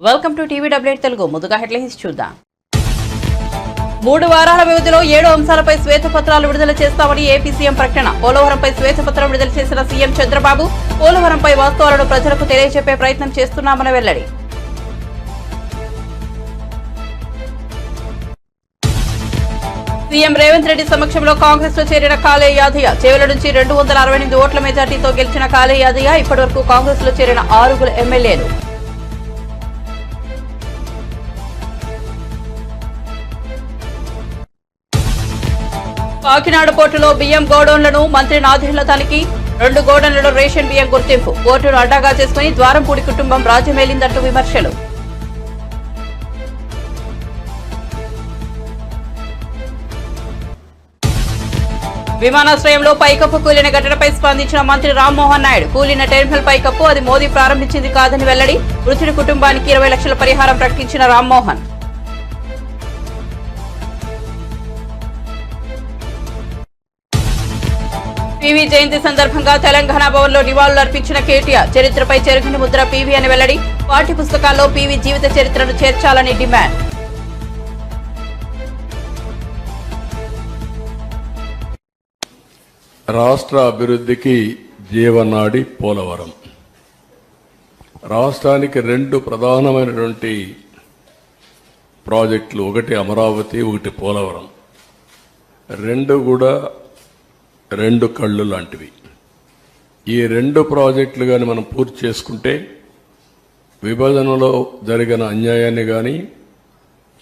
Welcome to TV update Telugu. ముందుగా headlines చూద్దాం. 3 వారాల వ్యవధిలో 7 అంశాలపై శ్వేతపత్రాలు విడుదల చేస్తామని ఏపీ సీఎం ప్రకటన. పోలవరంపై శ్వేతపత్రం విడుదల చేసిన సీఎం చంద్రబాబు పోలవరంపై వాస్తవాలను ప్రజలకు తెలియజెప్పే ప్రయత్నం చేస్తున్నామని వెల్లడి. సీఎం రేవంత్ రెడ్డి సమక్షంలో కాంగ్రెస్ లో చేరిన కాలే యాదయ్య. చేవెళ్ల నుంచి 268 ఓట్ల మెజార్టీతో గెలిచిన కాలే యాదయ్య ఇప్పటివరకు కాంగ్రెస్ లో చేరిన 6 ఎమ్మెల్యేలు. కాకినాడ పోర్టులో బియ్యం గోడౌన్లను మంత్రి నాదెండ్ల తనిఖీ. 2 గోడౌన్లలో రేషన్ బియ్యం గుర్తింపు. పోర్టును అడ్డాగా చేసుకుని ద్వారంపూడి కుటుంబం రాజ్యమేలిందంటూ విమర్శలు. విమానాశ్రయంలో పైకప్పు కూలిన ఘటనపై స్పందించిన మంత్రి రామ్మోహన్ నాయుడు. కూలిన టెర్మినల్ పైకప్పు అది మోదీ ప్రారంభించింది కాదని వెల్లడి. మృతుడి కుటుంబానికి 20 లక్షల పరిహారం ప్రకటించిన రామ్మోహన్. పీవీ జయంతి సందర్భంగా తెలంగాణ భవన్ లో నివాళులు అర్పించిన కేటీఆర్. చరిత్రపై చెరగని ముద్ర పీవీ అని వెల్లడి. పాఠ్య పుస్తకాల్లో పీవీ జీవిత చరిత్రను చేర్చాలని డిమాండ్. రాష్ట్ర అభివృద్ధికి జీవనాడి పోలవరం. రాష్ట్రానికి 2 ప్రధానమైనటువంటి ప్రాజెక్టులు, ఒకటి అమరావతి, ఒకటి పోలవరం. 2 కూడా 2 కళ్ళు లాంటివి. ఈ 2 ప్రాజెక్టులు కానీ మనం పూర్తి చేసుకుంటే విభజనలో జరిగిన అన్యాయాన్ని కానీ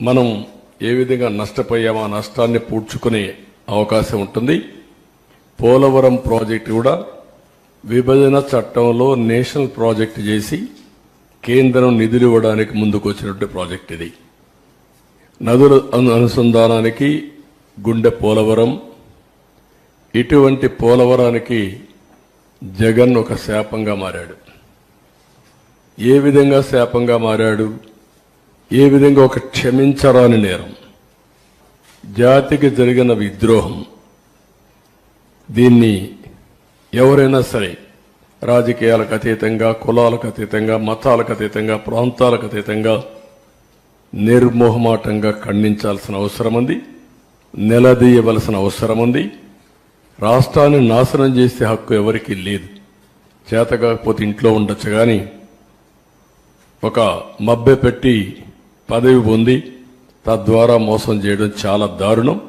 మనం ఏ విధంగా నష్టపోయామో ఆ నష్టాన్ని పూడ్చుకునే అవకాశం ఉంటుంది. పోలవరం ప్రాజెక్టు కూడా విభజన చట్టంలో నేషనల్ ప్రాజెక్టు చేసి కేంద్రం నిధులు ఇవ్వడానికి ముందుకు వచ్చినటువంటి ప్రాజెక్ట్ ఇది. నదుల అనుసంధానానికి గుండె పోలవరం. ఇటువంటి పోలవరానికి జగన్ ఒక శాపంగా మారాడు. ఏ విధంగా శాపంగా మారాడు? ఏ విధంగా ఒక క్షమించరాని నేరం, జాతికి జరిగిన విద్రోహం. దీన్ని ఎవరైనా సరే రాజకీయాలకు అతీతంగా, కులాలకు అతీతంగా, మతాలకు అతీతంగా, ప్రాంతాలకు అతీతంగా నిర్మోహమాటంగా ఖండించాల్సిన అవసరం ఉంది, నిలదీయవలసిన అవసరం ఉంది. రాష్ట్రాన్ని నాశనం చేసే హక్కు ఎవరికీ లేదు. చేత కాకపోతే ఇంట్లో ఉండొచ్చు, కానీ ఒక మభ్య పెట్టి పదవి పొంది తద్వారా మోసం చేయడం చాలా దారుణం.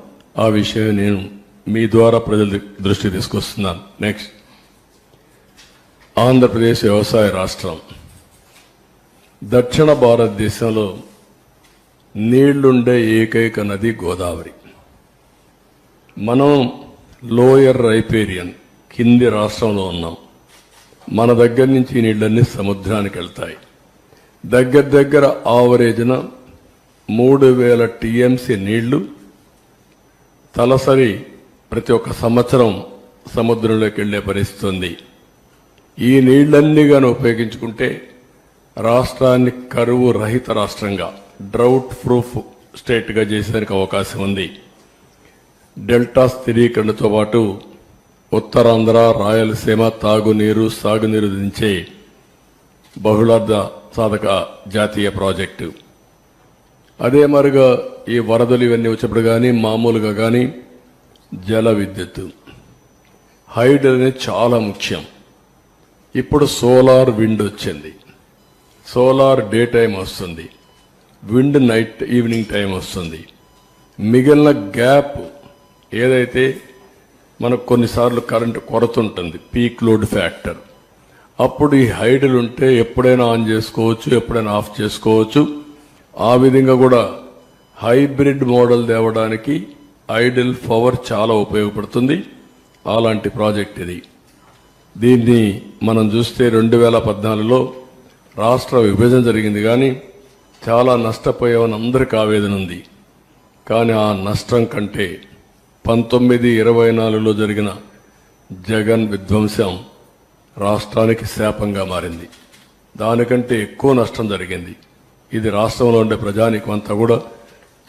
ఆ విషయం నేను మీ ద్వారా ప్రజల దృష్టి తీసుకొస్తున్నాను. నెక్స్ట్, ఆంధ్రప్రదేశ్ వ్యవసాయ రాష్ట్రం. దక్షిణ భారతదేశంలో నీళ్లుండే ఏకైక నది గోదావరి. మనం లోయర్ రైపేరియన్ కింది రాష్ట్రంలో ఉన్నాం. మన దగ్గర నుంచి నీళ్ళన్నీ సముద్రానికి వెళ్తాయి. దగ్గర ఆవరేజ్న 3000 టీఎంసీ నీళ్లు తలసరి ప్రతి ఒక్క సంవత్సరం సముద్రంలోకి వెళ్లే పరిస్థితి ఉంది. ఈ నీళ్లన్నీ గాని ఉపయోగించుకుంటే రాష్ట్రాన్ని కరువు రహిత రాష్ట్రంగా, డ్రౌట్ ప్రూఫ్ స్టేట్గా చేసేందుకు అవకాశం ఉంది. డెల్టా స్థిరీకరణతో పాటు ఉత్తరాంధ్ర, రాయలసీమ తాగునీరు, సాగునీరు దించే బహుళార్థ సాధక జాతీయ ప్రాజెక్టు. అదే మరుగా ఈ వరదలు ఇవన్నీ వచ్చినప్పుడు కానీ, మామూలుగా కానీ జల విద్యుత్, హైడ్రో అనేది చాలా ముఖ్యం. ఇప్పుడు సోలార్ విండ్ వచ్చింది. సోలార్ డే టైం వస్తుంది, విండ్ నైట్ ఈవినింగ్ టైం వస్తుంది. మిగిలిన గ్యాప్ ఏదైతే మనకు కొన్నిసార్లు కరెంటు కొరత ఉంటుంది, పీక్ లోడ్ ఫ్యాక్టర్, అప్పుడు ఈ హైడ్రల్ ఉంటే ఎప్పుడైనా ఆన్ చేసుకోవచ్చు, ఎప్పుడైనా ఆఫ్ చేసుకోవచ్చు. ఆ విధంగా కూడా హైబ్రిడ్ మోడల్ తేవడానికి ఐడిల్ పవర్ చాలా ఉపయోగపడుతుంది. అలాంటి ప్రాజెక్ట్ ఇది. దీన్ని మనం చూస్తే 2014లో రాష్ట్ర విభజన జరిగింది, కానీ చాలా నష్టపోయామని అందరికీ ఆవేదన ఉంది. కానీ ఆ నష్టం కంటే 1924లో జరిగిన జగన్ విధ్వంసం రాష్ట్రానికి శాపంగా మారింది. దానికంటే ఎక్కువ నష్టం జరిగింది. ఇది రాష్ట్రంలో ఉండే ప్రజానీకం అంతా కూడా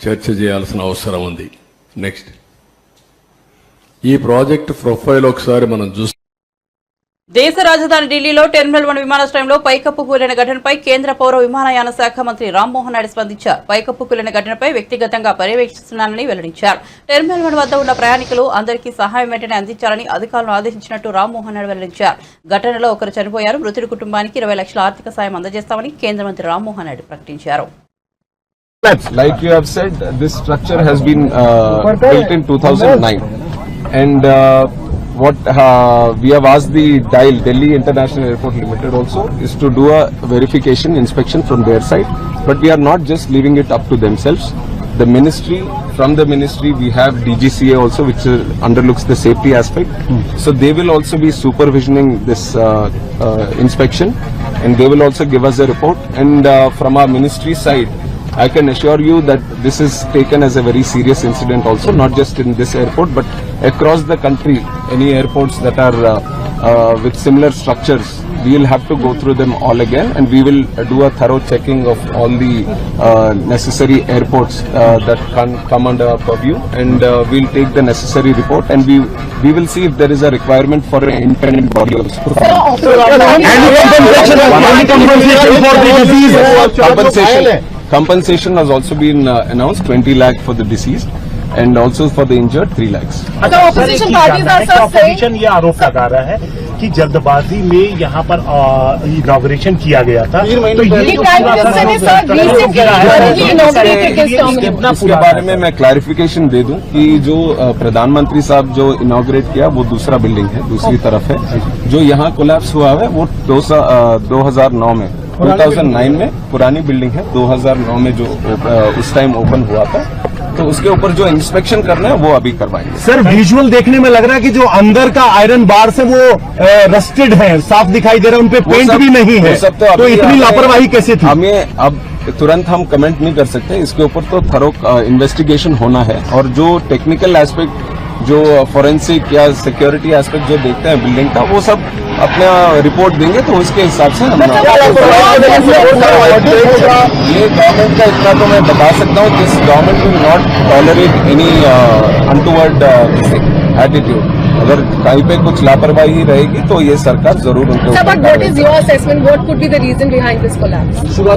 చర్చ చేయాల్సిన అవసరం ఉంది. నెక్స్ట్, ఈ ప్రాజెక్టు ప్రొఫైల్ ఒకసారి మనం చూస్తే దేశ రాజధాని ఢిల్లీలో టెర్మినల్ 1 విమానాశ్రయంలో పైకప్పు కూలిన ఘటనపై కేంద్ర పౌర విమానయాన శాఖ మంత్రి రామ్మోహన్ నాయుడు స్పందించారు. పైకప్పు కూలిన ఘటనపై వ్యక్తిగతంగా పర్యవేక్షిస్తున్నానని వెల్లడించారు. టెర్మినల్ 1 వద్ద ఉన్న ప్రయాణికులు అందరికీ సహాయం వెంటనే అందించాలని అధికారులను ఆదేశించినట్టు రామ్మోహన్ నాయుడు వెల్లడించారు. ఘటనలో ఒకరు చనిపోయారు. మృతుడి కుటుంబానికి 20 లక్షల ఆర్థిక సాయం అందజేస్తామని కేంద్ర మంత్రి రామ్మోహన్ నాయుడు ప్రకటించారు. Like you have said, this structure has been built in 2009, and what we have asked the DIAL, Delhi International Airport Limited, also is to do a verification inspection from their side. But we are not just leaving it up to themselves. The ministry, from the ministry, we have DGCA also, which underlooks the safety aspect. So they will also be supervisioning this inspection, and they will also give us a report. And from our ministry side, I can assure you that this is taken as a very serious incident also, not just in this airport, but across the country. Any airports that are with similar structures, we will have to go through them all again, and we will do a thorough checking of all the necessary airports that can come under our purview, and we'll take the necessary report, and we will see if there is a requirement for an independent body also. Compensation has also been announced, 20 lakh for the deceased, and also for the injured 3 lakhs. Opposition ये आरोप लगा रहा है कि जल्दबाजी में यहाँ पर इनॉग्रेशन किया गया था, तो इसके बारे में मैं क्लैरिफिकेशन दे दूं कि जो प्रधानमंत्री साहब जो इनॉग्रेट किया वो दूसरा बिल्डिंग है, दूसरी तरफ है. जो यहाँ कोलैप्स हुआ है वो 2009 में 2009 में पुरानी बिल्डिंग है, 2009 में जो उस टाइम ओपन हुआ था, तो उसके ऊपर जो इंस्पेक्शन करना है वो अभी करवाएंगे. सर विजुअल देखने में लग रहा है कि जो अंदर का आयरन बार से वो रस्टेड है, साफ दिखाई दे रहा है, उनपे पेंट भी नहीं है, तो इतनी लापरवाही कैसे थी? हमें अब तुरंत हम कमेंट नहीं कर सकते, इसके ऊपर तो थरो इन्वेस्टिगेशन होना है, और जो टेक्निकल एस्पेक्ट, जो फॉरेंसिक या सिक्योरिटी एस्पेक्ट जो देखते हैं बिल्डिंग का, वो सब अपना रिपोर्ट देंगे, तो उसके हिसाब से हम ये गवर्नमेंट का इतना तो मैं बता सकता हूँ, this government will not tolerate any untoward attitude. अगर कहीं पे कुछ लापरवाही रहेगी तो ये सरकार जरूर उनको. What is your assessment? What could be the reason behind this collapse?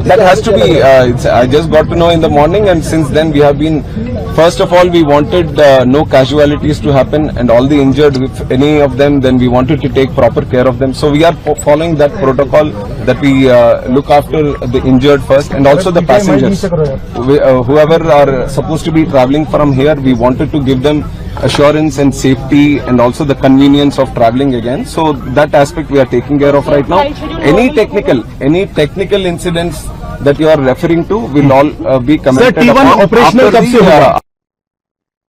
That has to be. I just got to know in the morning, and since then we have been. First of all, we wanted no casualties to happen, and all the injured, if any of them, then we wanted to take proper care of them. So we are following that protocol, that we look after the injured first, and also the passengers. Whoever are supposed to be traveling from here, we wanted to give them assurance and safety, and also the convenience of traveling again. So that aspect we are taking care of right now. Any technical incidents that you are referring to will all be commented upon operational after the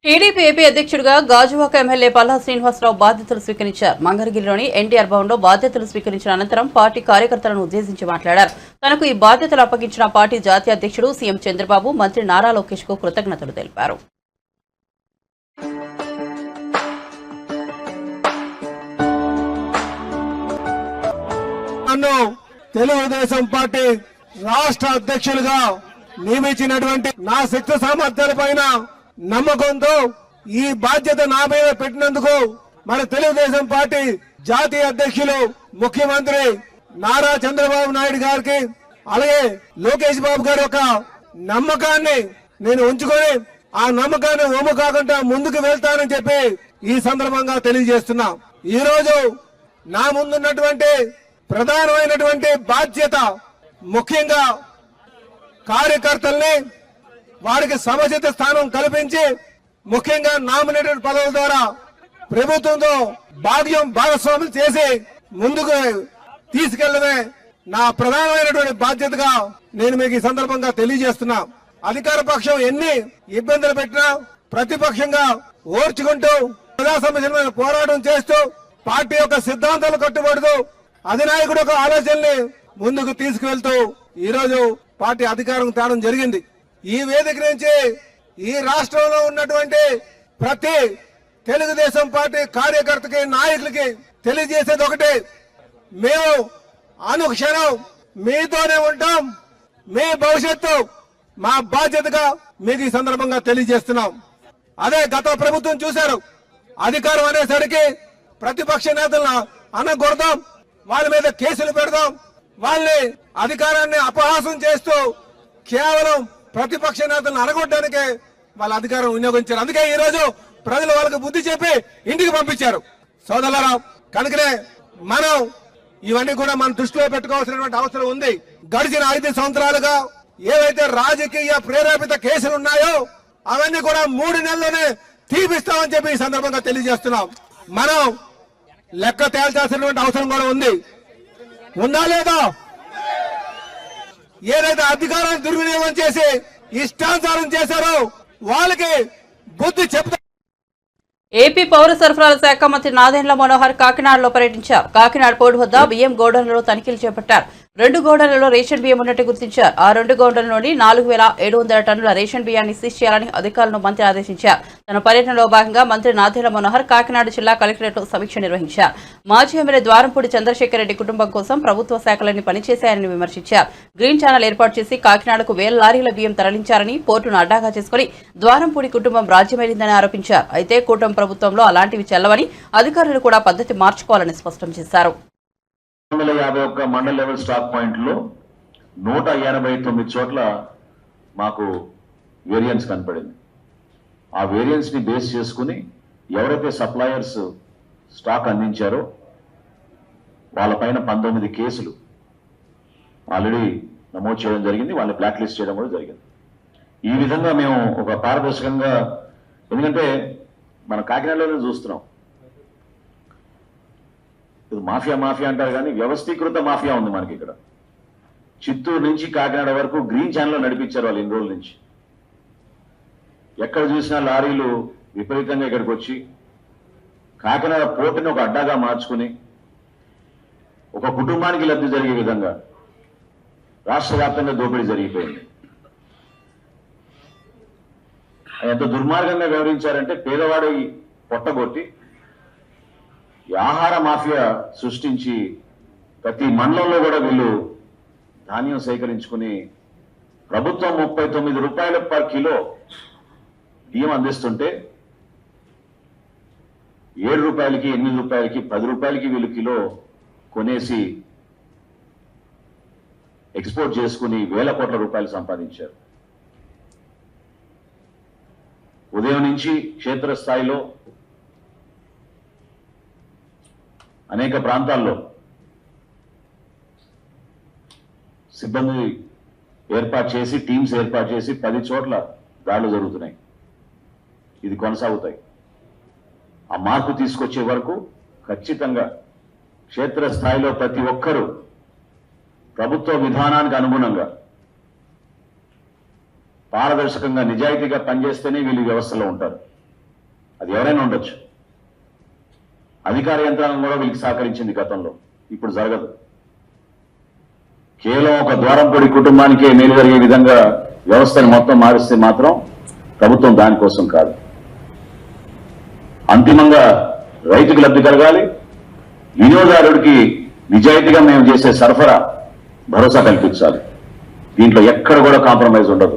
TDP AP అధ్యక్షుడిగా Gajuwaka MLA Palla Srinivasarao బాధ్యతలు స్వీకరించారు. మంగళగిరిలోని ఎన్టీఆర్ భవన్లో బాధ్యతలు స్వీకరించిన అనంతరం party కార్యకర్తలను ఉద్దేశించి మాట్లాడారు. తనకు ఈ బాధ్యతలు అప్పగించిన పార్టీ జాతీయ అధ్యక్షుడు సీఎం చంద్రబాబు, మంత్రి నారా లోకేష్ కు కృతజ్ఞతలు తెలిపారు. తెలుగుదేశం పార్టీ రాష్ట్ర అధ్యక్షులుగా నియమించినటువంటి నా శక్తి సామర్థ్యాల పైన నమ్మకంతో ఈ బాధ్యత నా మీద పెట్టినందుకు మన తెలుగుదేశం పార్టీ జాతీయ అధ్యక్షులు ముఖ్యమంత్రి నారా చంద్రబాబు నాయుడు గారికి, అలాగే లోకేష్ బాబు గారి యొక్క నమ్మకాన్ని నేను ఉంచుకొని ఆ నమ్మకాన్ని ఒమ్ము కాకుండా ముందుకు వెళ్తానని చెప్పి ఈ సందర్భంగా తెలియజేస్తున్నా. ఈ రోజు నా ముందున్నటువంటి ప్రధానమైనటువంటి బాధ్యత ముఖ్యంగా కార్యకర్తల్ని వారికి సముచిత స్థానం కల్పించి, ముఖ్యంగా నామినేటెడ్ పదవుల ద్వారా ప్రభుత్వంతో భాగస్వామ్యం చేసి ముందుకు తీసుకెళ్లడమే నా ప్రధానమైనటువంటి బాధ్యతగా నేను మీకు ఈ సందర్భంగా తెలియజేస్తున్నా. అధికార పక్షం ఎన్ని ఇబ్బందులు పెట్టినా ప్రతిపక్షంగా ఓర్చుకుంటూ ప్రజా సమస్యల మీద పోరాటం చేస్తూ పార్టీ యొక్క సిద్ధాంతాలు కట్టుబడుతూ అధినాయకుడు యొక్క ఆలోచనల్ని ముందుకు తీసుకువెళ్తూ ఈ రోజు పార్టీ అధికారం తేవడం జరిగింది. ఈ వేదిక నుంచి ఈ రాష్ట్రంలో ఉన్నటువంటి ప్రతి తెలుగుదేశం పార్టీ కార్యకర్తకి, నాయకులకి తెలియజేసేది ఒకటే, మేము అనుక్షణం మీతోనే ఉంటాం. మీ భవిష్యత్తు మా బాధ్యతగా మీకు ఈ సందర్భంగా తెలియజేస్తున్నాం. అదే గత ప్రభుత్వం చూశారు, అధికారం అనేసరికి ప్రతిపక్ష నేతలను అనగొడదాం, వాళ్ళ మీద కేసులు పెడదాం, వాళ్ళని అధికారాన్ని అపహాసం చేస్తూ కేవలం ప్రతిపక్ష నేతలను అడగొట్టడానికే వాళ్ళ అధికారం వినియోగించారు. అందుకే ఈ రోజు ప్రజలు వాళ్ళకి బుద్ధి చెప్పి ఇంటికి పంపించారు. సోదరులారా, కనుకనే మనం ఇవన్నీ కూడా మనం దృష్టిలో పెట్టుకోవాల్సినటువంటి అవసరం ఉంది. గడిచిన 5 సంవత్సరాలుగా ఏవైతే రాజకీయ ప్రేరేపిత కేసులు ఉన్నాయో అవన్నీ కూడా 3 నెలల్లోనే తీపిస్తామని చెప్పి ఈ సందర్భంగా తెలియజేస్తున్నాం. మనం లెక్క తేల్చాల్సినటువంటి అవసరం కూడా ఉంది. ఉందా లేదా? ఏదైతే అధికారాన్ని దుర్వినియోగం చేసి ఇష్టానుసారం చేశారో వాళ్ళకి బుద్ధి చెప్తా. ఏపీ పౌర సరఫరాల శాఖ మంత్రి నాదెండ్ల మనోహర్ కాకినాడలో పర్యటించారు. కాకినాడ పోర్టు వద్ద బియ్యం గోడౌన్లలో తనిఖీలు చేపట్టారు. 2 గోడౌన్లలో రేషన్ బియ్యం ఉన్నట్టు గుర్తించారు. ఆ 2 గోడౌన్ల నుండి 4700 టన్నుల రేషన్ బియ్యాన్ని సీజ్ చేయాలని అధికారులను మంత్రి ఆదేశించారు. తన పర్యటనలో భాగంగా మంత్రి నాదెండ్ల మనోహర్ కాకినాడ జిల్లా కలెక్టరేట్లో సమీక్ష నిర్వహించారు. మాజీ ఎమ్మెల్యే ద్వారంపూడి చంద్రశేఖర్ రెడ్డి కుటుంబం కోసం ప్రభుత్వ శాఖలన్నీ పనిచేశాయని విమర్శించారు. గ్రీన్ ఛానల్ ఏర్పాటు చేసి కాకినాడకు 1000 లారీల బియ్యం తరలించారని, పోర్టును అడ్డాగా చేసుకుని ద్వారంపూడి కుటుంబం రాజ్యమేలిందని ఆరోపించారు. అయితే కూటమి ప్రభుత్వంలో అలాంటివి చెల్లవని, అధికారులు కూడా పద్ధతి మార్చుకోవాలని స్పష్టం చేశారు. 151 మండల్ లెవెల్ స్టాక్ పాయింట్లో 189 చోట్ల మాకు వేరియన్స్ కనపడింది. ఆ వేరియన్స్ ని బేస్ చేసుకుని ఎవరైతే సప్లయర్స్ స్టాక్ అందించారో వాళ్ళపైన 19 కేసులు ఆల్రెడీ నమోదు చేయడం జరిగింది. వాళ్ళని బ్లాక్ లిస్ట్ చేయడం కూడా జరిగింది. ఈ విధంగా మేము ఒక పారదర్శకంగా, ఎందుకంటే మన కాకినాడలోనే చూస్తున్నాం, మాఫియా మాఫియా అంటారు కానీ వ్యవస్థీకృత మాఫియా ఉంది మనకి ఇక్కడ. చిత్తూరు నుంచి కాకినాడ వరకు గ్రీన్ ఛానల్ నడిపించారు వాళ్ళు 2 రోజుల నుంచి. ఎక్కడ చూసినా లారీలు విపరీతంగా ఇక్కడికి వచ్చి కాకినాడ పోర్టుని ఒక అడ్డాగా మార్చుకుని ఒక కుటుంబానికి లబ్ధి జరిగే విధంగా రాష్ట్ర వ్యాప్తంగా దోపిడీ జరిగిపోయింది. ఎంత దుర్మార్గంగా వ్యవహరించారంటే పేదవాడి పొట్టగొట్టి ఈ ఆహార మాఫియా సృష్టించి ప్రతి మండలంలో కూడా వీళ్ళు ధాన్యం సేకరించుకుని ప్రభుత్వం 39 రూపాయల పర్ కిలో బియ్యం అందిస్తుంటే 7 రూపాయలకి, 8 రూపాయలకి, 10 రూపాయలకి వీళ్ళు కిలో కొనేసి ఎక్స్పోర్ట్ చేసుకుని 1000 కోట్ల రూపాయలు సంపాదించారు. ఉదయం నుంచి క్షేత్రస్థాయిలో అనేక ప్రాంతాల్లో సిబ్బంది ఏర్పాటు చేసి, టీమ్స్ ఏర్పాటు చేసి 10 చోట్ల దాడులు జరుగుతున్నాయి. ఇది కొనసాగుతాయి. ఆ మార్పు తీసుకొచ్చే వరకు ఖచ్చితంగా క్షేత్రస్థాయిలో ప్రతి ఒక్కరూ ప్రభుత్వ విధానానికి అనుగుణంగా పారదర్శకంగా నిజాయితీగా పనిచేస్తేనే వీళ్ళు వ్యవస్థలో ఉంటారు. అది ఎవరైనా ఉండొచ్చు. అధికార యంత్రాంగం కూడా వీళ్ళకి సహకరించింది గతంలో, ఇప్పుడు జరగదు. కేవలం ఒక ద్వారంపూడి కుటుంబానికే మేలు జరిగే విధంగా వ్యవస్థను మొత్తం మారిస్తే మాత్రం ప్రభుత్వం దానికోసం కాదు. అంతిమంగా రైతుకు లబ్ధి కలగాలి, వినియోగదారుడికి నిజాయితీగా మేము చేసే సరఫరా భరోసా కల్పించాలి. దీంట్లో ఎక్కడ కూడా కాంప్రమైజ్ ఉండదు.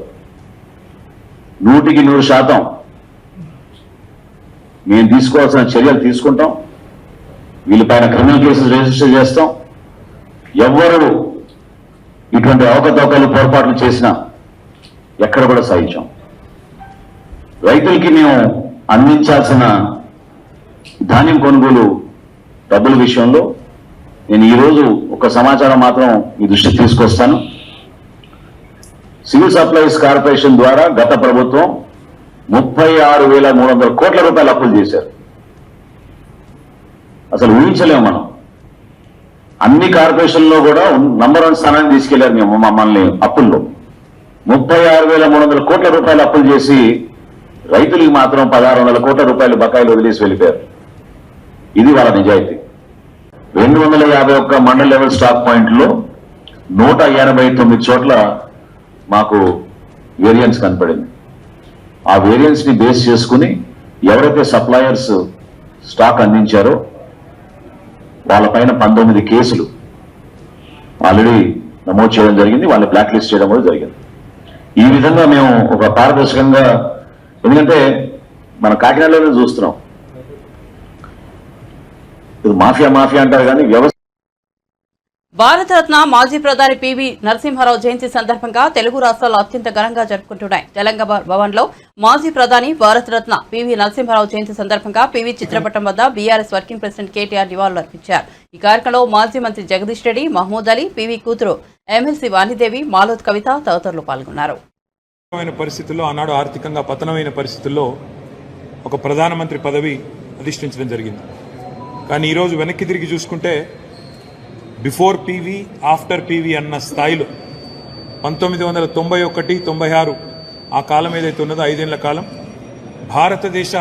100% మేము తీసుకోవాల్సిన చర్యలు తీసుకుంటాం. వీళ్ళపైన క్రిమినల్ కేసులు రిజిస్టర్ చేస్తాం. ఎవ్వరు ఇటువంటి అవకతవకలు పొరపాట్లు చేసినా ఎక్కడ కూడా సహించాం. రైతులకి మేము అందించాల్సిన ధాన్యం కొనుగోలు డబ్బుల విషయంలో నేను ఈరోజు ఒక సమాచారం మాత్రం మీ దృష్టికి తీసుకొస్తాను. సివిల్ సప్లైస్ కార్పొరేషన్ ద్వారా గత ప్రభుత్వం 36,300 కోట్ల రూపాయలు అప్పులు చేశారు. అసలు ఊహించలేము మనం. అన్ని కార్పొరేషన్లో కూడా నంబర్ 1 స్థానాన్ని తీసుకెళ్లారు మేము మమ్మల్ని అప్పుల్లో. 36,300 కోట్ల రూపాయలు అప్పులు చేసి రైతులకు మాత్రం 1,600 కోట్ల రూపాయలు బకాయిలు వదిలేసి వెళ్ళిపోయారు. ఇది వాళ్ళ నిజాయితీ. 251 మండల్ లెవెల్ స్టాక్ పాయింట్లో 189 చోట్ల మాకు వేరియన్స్ కనపడింది. ఆ వేరియన్స్ ని బేస్ చేసుకుని ఎవరైతే సప్లయర్స్ స్టాక్ అందించారో వాళ్ళపైన 19 కేసులు ఆల్రెడీ నమోదు చేయడం జరిగింది. వాళ్ళని బ్లాక్ లిస్ట్ చేయడం కూడా జరిగింది. ఈ విధంగా మేము ఒక పారదర్శకంగా, ఎందుకంటే మన కాకినాడలోనే చూస్తున్నాం, ఇది మాఫియా మాఫియా అంటారు కానీ వ్యవస్థ భారతరత్న మాజీ ప్రధాని పివి నరసింహారావు జయంతి సందర్భంగా తెలుగు రాష్ట్రాల్లో అత్యంత ఘనంగా జరుపుకుంటున్నాయి. తెలంగాణ భవన్లో మాజీ ప్రధాని భారతరత్న పివి నరసింహారావు జయంతి సందర్భంగా పివి చిత్రపటం వద్ద బీఆర్ఎస్ వర్కింగ్ ప్రెసిడెంట్ కేటీఆర్ నివాళులర్పించారు. ఈ కార్యక్రమంలో మాజీ మంత్రి జగదీష్ రెడ్డి, మహమూద్ అలీ, పివి కూతురు ఎమ్మెల్సీ వాణిదేవి, మాలోత్ కవిత తదితరులు పాల్గొన్నారు. పరిస్థితుల్లో ఆనాడు ఆర్థికంగా పతనమైన పరిస్థితుల్లో ఒక ప్రధానమంత్రి పదవి అధిష్ఠించడం జరిగింది. కానీ ఈరోజు వెనక్కి తిరిగి చూసుకుంటే బిఫోర్ పీవీ ఆఫ్టర్ పీవీ అన్న స్థాయిలో 1991-96 ఆ కాలం ఏదైతే ఉన్నదో 5 ఏళ్ల కాలం భారతదేశ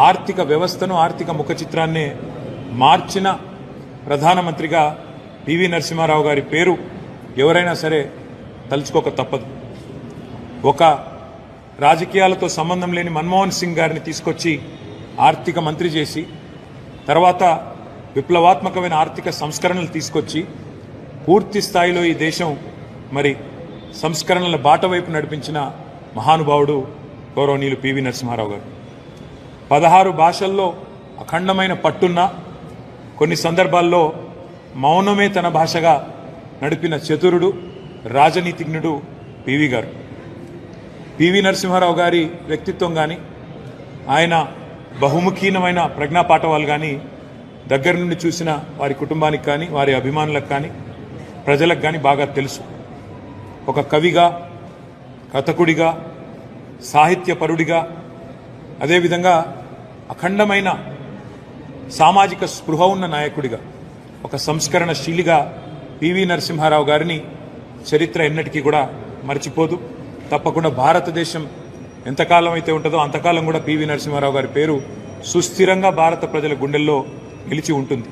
ఆర్థిక వ్యవస్థను, ఆర్థిక ముఖ చిత్రాన్నే మార్చిన ప్రధానమంత్రిగా పివి నరసింహారావు గారి పేరు ఎవరైనా సరే తలుచుకోక తప్పదు. ఒక రాజకీయాలతో సంబంధం లేని మన్మోహన్ సింగ్ గారిని తీసుకొచ్చి ఆర్థిక మంత్రి చేసి తర్వాత విప్లవాత్మకమైన ఆర్థిక సంస్కరణలు తీసుకొచ్చి పూర్తి స్థాయిలో ఈ దేశం మరి సంస్కరణల బాట వైపు నడిపించిన మహానుభావుడు గౌరవనీయులు పివి నరసింహారావు గారు. 16 భాషల్లో అఖండమైన పట్టున్న, కొన్ని సందర్భాల్లో మౌనమే తన భాషగా నడిపిన చతురుడు, రాజనీతిజ్ఞుడు పివి గారు. పివి నరసింహారావు గారి వ్యక్తిత్వం కానీ, ఆయన బహుముఖీనమైన ప్రజ్ఞాపాఠవాలు కానీ దగ్గర నుండి చూసిన వారి కుటుంబానికి కానీ, వారి అభిమానులకు కానీ, ప్రజలకు కానీ బాగా తెలుసు. ఒక కవిగా, కథకుడిగా, సాహిత్యపరుడిగా, అదేవిధంగా అఖండమైన సామాజిక స్పృహ ఉన్న నాయకుడిగా, ఒక సంస్కరణశీలిగా పివి నరసింహారావు గారిని చరిత్ర ఎన్నటికీ కూడా మర్చిపోదు. తప్పకుండా భారతదేశం ఎంతకాలం అయితే ఉంటుందో అంతకాలం కూడా పివి నరసింహారావు గారి పేరు సుస్థిరంగా భారత ప్రజల గుండెల్లో నిలిచి ఉంటుంది.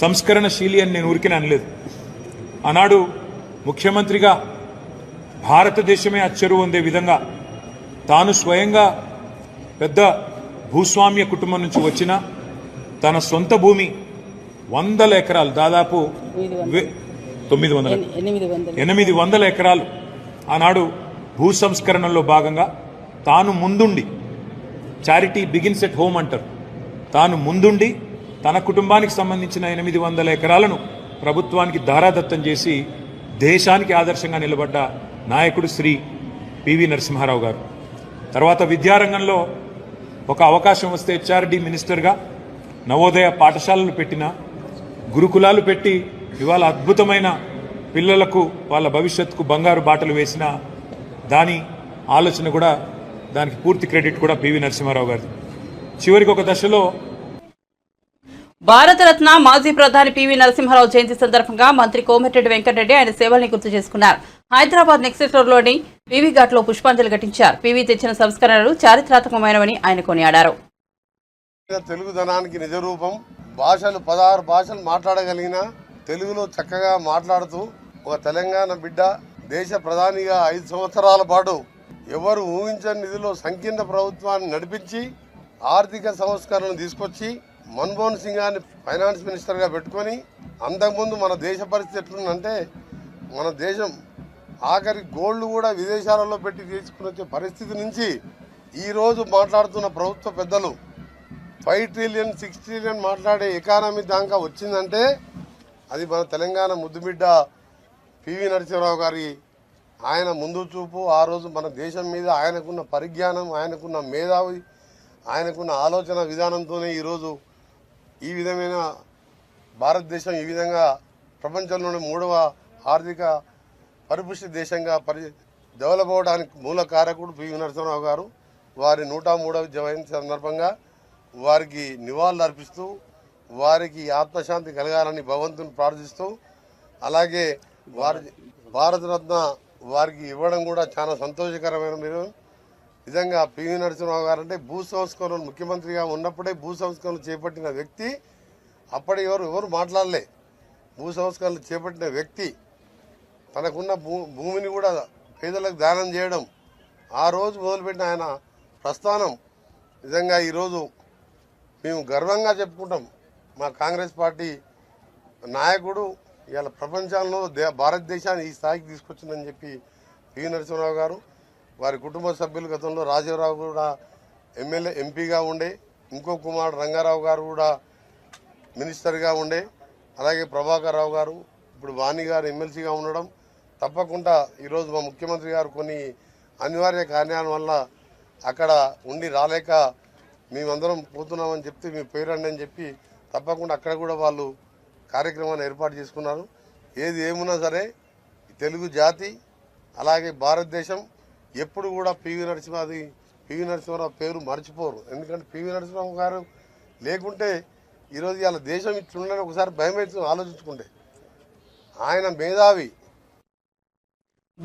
సంస్కరణశీలి అని నేను ఊరికే అనలేదు. ఆనాడు ముఖ్యమంత్రిగా భారతదేశమే అచ్చరు పొందే విధంగా తాను స్వయంగా పెద్ద భూస్వామ్య కుటుంబం నుంచి వచ్చిన తన సొంత భూమి 100 ఎకరాలు, దాదాపు 800 ఎకరాలు ఆనాడు భూ సంస్కరణలో భాగంగా తాను ముందుండి, చారిటీ బిగిన్స్ ఎట్ హోమ్ అంటారు, తాను ముందుండి తన కుటుంబానికి సంబంధించిన 800 ఎకరాలను ప్రభుత్వానికి దారాదత్తం చేసి దేశానికి ఆదర్శంగా నిలబడ్డ నాయకుడు శ్రీ పివి నరసింహారావు గారు. తర్వాత విద్యారంగంలో ఒక అవకాశం వస్తే హెచ్ఆర్డి మినిస్టర్గా నవోదయ పాఠశాలలు పెట్టిన, గురుకులాలు పెట్టి ఇవాళ అద్భుతమైన పిల్లలకు వాళ్ళ భవిష్యత్తుకు బంగారు బాటలు వేసిన దాని ఆలోచన కూడా, దానికి పూర్తి క్రెడిట్ కూడా పివి నరసింహారావు గారు. చివరికి ఒక దశలో భారతరత్న మాజీ ప్రధాని పివి నరసింహారావు జయంతి సందర్భంగా మంత్రి కోమటిరెడ్డి వెంకటరెడ్డి ఆయన సేవల్ని గుర్తు చేసుకున్నారు. హైదరాబాద్ నెక్సెట్ రోడ్లోని పివి ఘాట్లో పుష్పాంజలి ఘటించారు. పివి తెచ్చిన సంస్కరణలు చారిత్రాత్మకమైనవని ఆయన కొనియాడారు. తెలుగుదనానికి నిజరూపం. భాషలు 16 భాషలు మాట్లాడగలిగిన, తెలుగులో చక్కగా మాట్లాడుతూ ఒక తెలంగాణ బిడ్డ దేశ ప్రధానిగా 5 సంవత్సరాల పాటు ఎవరు ఊహించని నిధిలో సంకీర్ణ ప్రభుత్వాన్ని నడిపించి ఆర్థిక సంస్కరణలు తీసుకొచ్చి మన్మోహన్ సింగ్ గారిని ఫైనాన్స్ మినిస్టర్గా పెట్టుకొని, అంతకుముందు మన దేశ పరిస్థితి ఎట్లుందంటే మన దేశం ఆఖరి గోల్డ్ కూడా విదేశాలలో పెట్టి తీసుకుని వచ్చే పరిస్థితి నుంచి ఈరోజు మాట్లాడుతున్న ప్రభుత్వ పెద్దలు 5 ట్రిలియన్ 6 ట్రిలియన్ మాట్లాడే ఎకానమీ దాకా వచ్చిందంటే అది మన తెలంగాణ ముద్దుబిడ్డ పివి నరసింహారావు గారి ఆయన ముందు చూపు. ఆ రోజు మన దేశం మీద ఆయనకున్న పరిజ్ఞానం, ఆయనకున్న మేధావి, ఆయనకున్న ఆలోచన విధానంతోనే ఈరోజు ఈ విధమైన భారతదేశం ఈ విధంగా ప్రపంచంలోని 3వ ఆర్థిక పరిపుష్టి దేశంగా డెవలప్ అవడానికి మూల కారకుడు పివి నరసింహారావు గారు. వారి 103వ జయంతి సందర్భంగా వారికి నివాళులు అర్పిస్తూ, వారికి ఆత్మశాంతి కలగాలని భగవంతుని ప్రార్థిస్తూ, అలాగే వారి భారతరత్న వారికి ఇవ్వడం కూడా చాలా సంతోషకరమైన విధంగా. పివి నరసింహారావు గారు అంటే భూ సంస్కరణలు ముఖ్యమంత్రిగా ఉన్నప్పుడే భూ సంస్కరణలు చేపట్టిన వ్యక్తి. అప్పటి ఎవరు మాట్లాడలే. భూ సంస్కరణలు చేపట్టిన వ్యక్తి తనకున్న భూమిని కూడా పేదలకు దానం చేయడం, ఆ రోజు మొదలుపెట్టిన ఆయన ప్రస్థానం నిజంగా ఈరోజు మేము గర్వంగా చెప్పుకుంటాం. మా కాంగ్రెస్ పార్టీ నాయకుడు ఇవాళ ప్రపంచంలో భారతదేశాన్ని ఈ స్థాయికి తీసుకొచ్చిందని చెప్పి పివి నరసింహారావు గారు. వారి కుటుంబ సభ్యులు గతంలో రాజీవరావు కూడా ఎంపీగా ఉండే, ఇంకో కుమారుడు రంగారావు గారు కూడా మినిస్టర్గా ఉండే, అలాగే ప్రభాకర్ రావు గారు, ఇప్పుడు వాణి గారు ఎమ్మెల్సీగా ఉండడం, తప్పకుండా ఈరోజు మా ముఖ్యమంత్రి గారు కొన్ని అనివార్య కారణాల వల్ల అక్కడ ఉండి రాలేక మేమందరం పోతున్నామని చెప్తే మీ పేరండి అని చెప్పి తప్పకుండా అక్కడ కూడా వాళ్ళు కార్యక్రమాన్ని ఏర్పాటు చేసుకున్నారు. ఏది ఏమున్నా సరే తెలుగు జాతి అలాగే భారతదేశం ఎప్పుడు కూడా పివి నరసింహారావు పేరు మర్చిపోరు. ఎందుకంటే పివి నరసింహారావు గారు లేకుంటే ఈరోజు ఇవాళ దేశం ఇట్లుండని ఒకసారి భయం వేసి ఆలోచించుకుంటే. ఆయన మేధావి.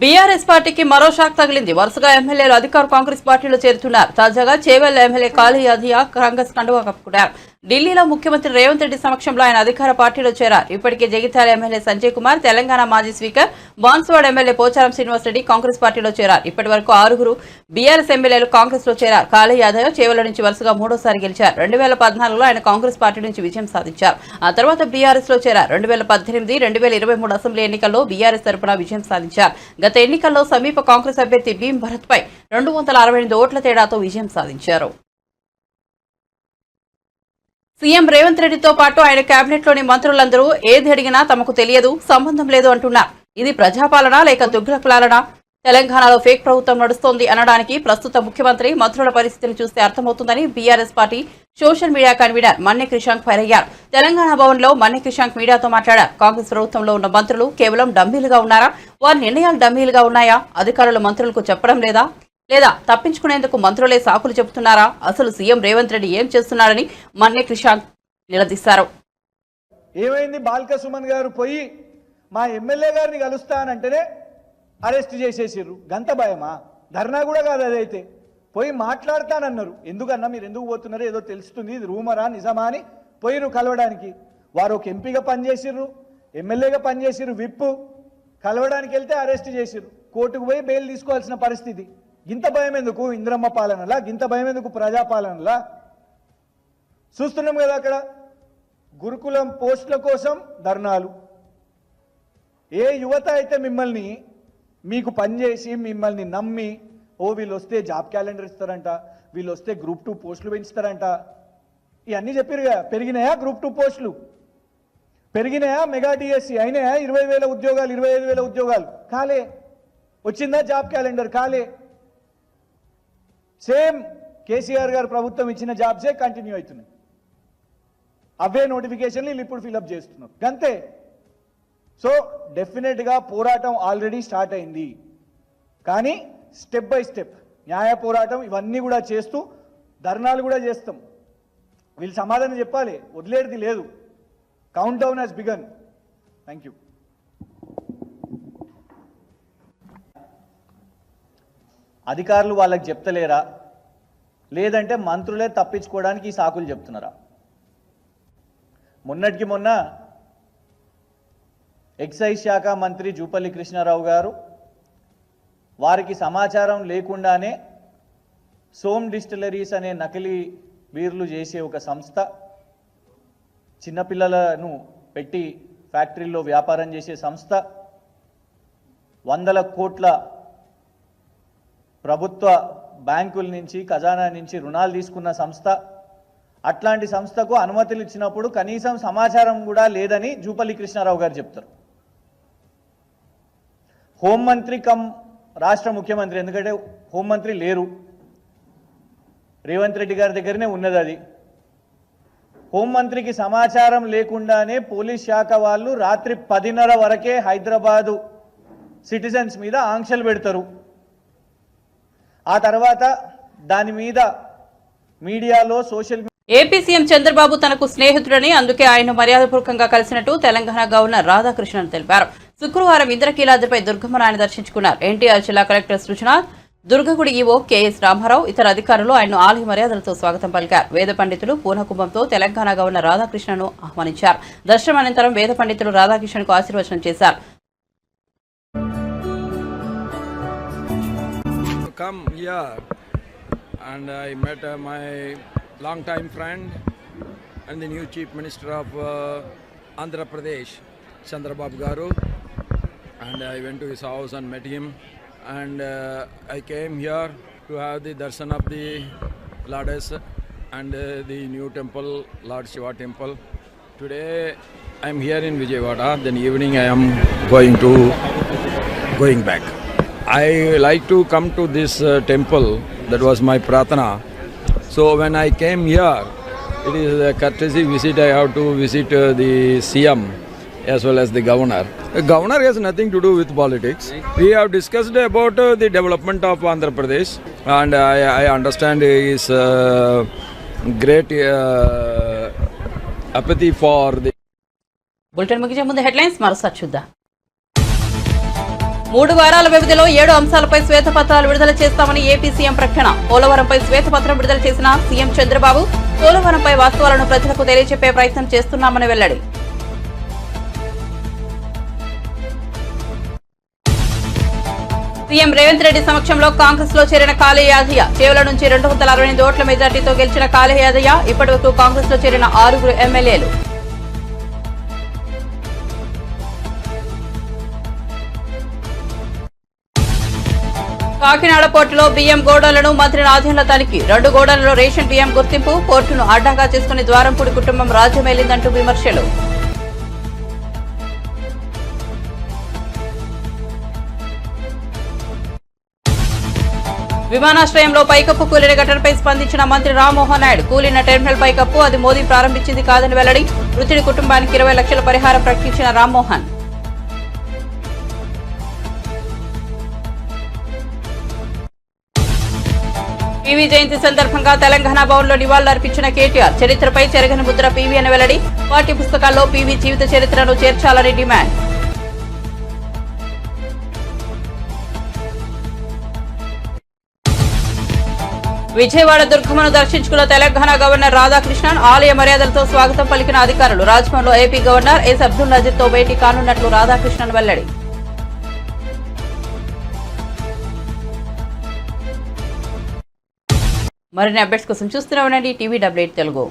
బీఆర్ఎస్ పార్టీకి మరో షాక్ తగిలింది. వరుసగా ఎమ్మెల్యేలు అధికార కాంగ్రెస్ పార్టీలో చేరుతున్నారు. తాజాగా చేవెళ్ల ఎమ్మెల్యే కాళీ యాదయ్య కాంగ్రెస్ కండువా కప్పుకున్నారు. ఢిల్లీలో ముఖ్యమంత్రి రేవంత్ రెడ్డి సమక్షంలో ఆయన అధికార పార్టీలో చేరారు. ఇప్పటికే జగిత్యాల ఎమ్మెల్యే సంజయ్ కుమార్, తెలంగాణ మాజీ స్పీకర్ బాన్సువాడ ఎమ్మెల్యే పోచారం శ్రీనివాసరెడ్డి కాంగ్రెస్ పార్టీలో చేరారు. ఇప్పటి వరకు 6 బీఆర్ఎస్ ఎమ్మెల్యేలు కాంగ్రెస్ లో చేరారు. కాళీ యాదయ్య చేవెళ్ల నుంచి వరుసగా 3వ గెలిచారు. 2014లో ఆయన కాంగ్రెస్ పార్టీ నుంచి విజయం సాధించారు. ఆ తర్వాత బీఆర్ఎస్ లో చేరారు. 2018, 2023 అసెంబ్లీ ఎన్నికల్లో బీఆర్ఎస్ తరపున విజయం సాధించారు. గత ఎన్నికల్లో సమీప కాంగ్రెస్ అభ్యర్థి భీమ్ భరత్ పై 268 ఓట్ల తేడాతో విజయం సాధించారు. సీఎం రేవంత్ రెడ్డితో పాటు ఆయన కేబినెట్ లోని మంత్రులందరూ ఏది అడిగినా తమకు తెలియదు, సంబంధం లేదు అంటున్నారు. ఇది ప్రజాపాలన లేక దుగ్గుల పాలన? తెలంగాణలో ఫేక్ ప్రభుత్వం నడుస్తోంది అనడానికి ప్రస్తుత ముఖ్యమంత్రి, మంత్రుల పరిస్థితిని చూస్తే అర్థమవుతుందని BRS party social media convener Manne Krishank fire అయ్యారు. తెలంగాణ భవన్ లో మన్నె క్రిషాంక్ మీడియాతో మాట్లాడారు. కాంగ్రెస్ ప్రభుత్వంలో ఉన్న మంత్రులు కేవలం డమ్మీలుగా ఉన్నారా? వారి నిర్ణయాలు డమ్మీలుగా ఉన్నాయా? అధికారులు మంత్రులకు చెప్పడం లేదా తప్పించుకునేందుకు మంత్రులే సాకులు చెబుతున్నారా? అసలు సీఎం రేవంత్ రెడ్డి ఏం చేస్తున్నారని మన్నె క్రిషాంక్ నిలదీశారు. ఏమైంది? బాల్క సుమన్ గారు పోయి మా ఎమ్మెల్యే గారిని కలుస్తానంటేనే అరెస్ట్ చేసేసిర్రు. గంత భయమా? ధర్నా కూడా కాదు అదైతే. పోయి మాట్లాడతానన్నారు. ఎందుకన్నా మీరు ఎందుకు పోతున్నారో ఏదో తెలుస్తుంది, ఇది రూమరా నిజమా అని పోయిరు కలవడానికి. వారు ఒక ఎంపీగా పనిచేసిర్రు, ఎమ్మెల్యేగా పనిచేసిర్రు, విప్పు కలవడానికి వెళ్తే అరెస్ట్ చేసిర్రు. కోర్టుకు పోయి బెయిల్ తీసుకోవాల్సిన పరిస్థితి. గింత భయం ఎందుకు ఇంద్రమ్మ పాలనలా? గింత భయం ఎందుకు ప్రజాపాలనలా? చూస్తున్నాం కదా అక్కడ గురుకులం పోస్టుల కోసం ధర్నాలు. ఏ యువత అయితే మీకు పనిచేసి మిమ్మల్ని నమ్మి వీళ్ళు వస్తే జాబ్ క్యాలెండర్ ఇస్తారంట, వీళ్ళు వస్తే గ్రూప్ 2 పోస్టులు పెంచుతారంట, ఇవన్నీ చెప్పారుగా. పెరిగినాయా గ్రూప్ 2 పోస్టులు? పెరిగినాయా? మెగా డిఎస్సి అయినాయా? 20,000 ఉద్యోగాలు, 25,000 ఉద్యోగాలు కాలే. వచ్చిందా జాబ్ క్యాలెండర్? కాలే. సేమ్ కేసీఆర్ గారు ప్రభుత్వం ఇచ్చిన జాబ్సే కంటిన్యూ అవుతున్నాయి. అవే నోటిఫికేషన్లు వీళ్ళు ఇప్పుడు ఫిల్అప్ చేస్తున్నారు. అంతే. సో డెఫినెట్గా పోరాటం ఆల్రెడీ స్టార్ట్ అయింది. కానీ స్టెప్ బై స్టెప్ న్యాయ పోరాటం ఇవన్నీ కూడా చేస్తూ ధర్నాలు కూడా చేస్తాం. వీళ్ళు సమాధానం చెప్పాలి, వదిలేది లేదు. Countdown has began. Thank you. అధికారులు వాళ్ళకి చెప్తలేరా, లేదంటే మంత్రులే తప్పించుకోవడానికి ఈ సాకులు చెప్తున్నారా? మొన్నటికి మొన్న ఎక్సైజ్ శాఖ మంత్రి జూపల్లి కృష్ణారావు గారు వారికి సమాచారం లేకుండానే సోమ్ డిస్టిలరీస్ అనే నకిలీ బీర్లు చేసే ఒక సంస్థ, చిన్నపిల్లలను పెట్టి ఫ్యాక్టరీల్లో వ్యాపారం చేసే సంస్థ, 100 కోట్ల ప్రభుత్వ బ్యాంకుల నుంచి ఖజానా నుంచి రుణాలు తీసుకున్న సంస్థ, అట్లాంటి సంస్థకు అనుమతులు ఇచ్చినప్పుడు కనీసం సమాచారం కూడా లేదని జూపల్లి కృష్ణారావు గారు చెప్తారు. హోంమంత్రి కమ్ రాష్ట్ర ముఖ్యమంత్రి, ఎందుకంటే హోంమంత్రి లేరు, రేవంత్ రెడ్డి గారి దగ్గరనే ఉన్నది అది. హోంమంత్రికి సమాచారం లేకుండానే పోలీస్ శాఖ వాళ్ళు రాత్రి 10:30 వరకే హైదరాబాదు సిటిజన్స్ మీద ఆంక్షలు పెడతారు. ఆ తర్వాత దాని మీద మీడియాలో సోషల్ ఏపీ సీఎం చంద్రబాబు తనకు స్నేహితుడని, అందుకే ఆయన మర్యాదపూర్వకంగా కలిసినట్టు తెలంగాణ గవర్నర్ రాధాకృష్ణన్ తెలిపారు. శుక్రవారం ఇంద్రకీలాద్రిపై దుర్గమ్మను ఆయన దర్శించుకున్నారు. ఎన్టీఆర్ జిల్లా కలెక్టర్ సృజన, దుర్గగుడి ఈవో కెఎస్ రామారావు, ఇతర అధికారులు ఆయన్ను ఆలయ మర్యాదలతో స్వాగతం పలికారు. వేద పండితులు పూర్ణకుంభంతో తెలంగాణ గవర్నర్ రాధాకృష్ణను ఆహ్వానించారు. దర్శనం అనంతరం వేద పండితులు రాధాకృష్ణన్కు ఆశీర్వచనం చేశారు. Come here and I met my long-time friend and the new Chief Minister of Andhra Pradesh, Chandrababu Garu, and I went to his house and met him, and I came here to have the darshan of the Lords and the new temple, Lord Shiva temple. Today I'm here in Vijayawada. Then evening I am going back. I like to come to this temple. That was my pratana. So when I came here, it is a courtesy visit. I have to visit the CM as well as the governor. The governor has nothing to do with politics. We have discussed about the development of Andhra Pradesh, and I understand his great apathy for the. Bulletin ముగించే ముందు headlines మరోసారి చూద్దాం. 3 వారాల వ్యవధిలో 7 అంశాలపై శ్వేతపత్రాలు విడుదల చేస్తామని AP CM ప్రకటన. పోలవరంపై శ్వేతపత్రం విడుదల చేసిన సీఎం చంద్రబాబు పోలవరంపై వాస్తవాలను ప్రజలకు తెలియజెప్పే ప్రయత్నం చేస్తున్నామని వెల్లడి. సీఎం రేవంత్ రెడ్డి సమక్షంలో కాంగ్రెస్ లో చేరిన కాళీ యాదయ్య. చేవల నుంచి 268 ఓట్ల మెజార్టీతో గెలిచిన కాళీ యాదయ్య ఇప్పటివరకు కాంగ్రెస్ లో చేరిన 6 ఎమ్మెల్యేలు. కాకినాడ పోర్టులో బియ్యం గోడౌన్లను మంత్రి రాజేంద్ర తనిఖీ. 2 గోడౌన్లలో రేషన్ బియ్యం గుర్తింపు. పోర్టును అడ్డంగా చేసుకుని ద్వారంపూడి కుటుంబం రాజ్యమేలిందంటూ విమర్శలు. విమానాశ్రయంలో పైకప్పు కూలిన ఘటనపై స్పందించిన మంత్రి రామ్మోహన్ నాయుడు. కూలిన టెర్మినల్ పైకప్పు అది మోదీ ప్రారంభించింది కాదని వెల్లడి. మృతుడి కుటుంబానికి 20 లక్షల పరిహారం ప్రకటించిన రామ్మోహన్. పీవీ జయంతి సందర్భంగా తెలంగాణ భవన్లో నివాళులర్పించిన కేటీఆర్. చరిత్రపై చెరగని ముద్ర పీవీ అని వెల్లడి. పాఠ్య పుస్తకాల్లో పీవీ జీవిత చరిత్రను చేర్చాలని డిమాండ్. విజయవాడ దుర్గమ్మను దర్శించుకున్న తెలంగాణ గవర్నర్ రాధాకృష్ణన్. ఆలయ మర్యాదలతో స్వాగతం పలికిన అధికారులు. రాజ్భవన్లో ఏపీ గవర్నర్ ఎస్ అబ్దుల్ నజీర్తో భేటీ కానున్నట్లు రాధాకృష్ణన్ వెల్లడి. మరిన్ని అప్డేట్స్ కోసం చూస్తూనే ఉండండి టీవీ డబ్ల్యూఎయిట్ తెలుగు.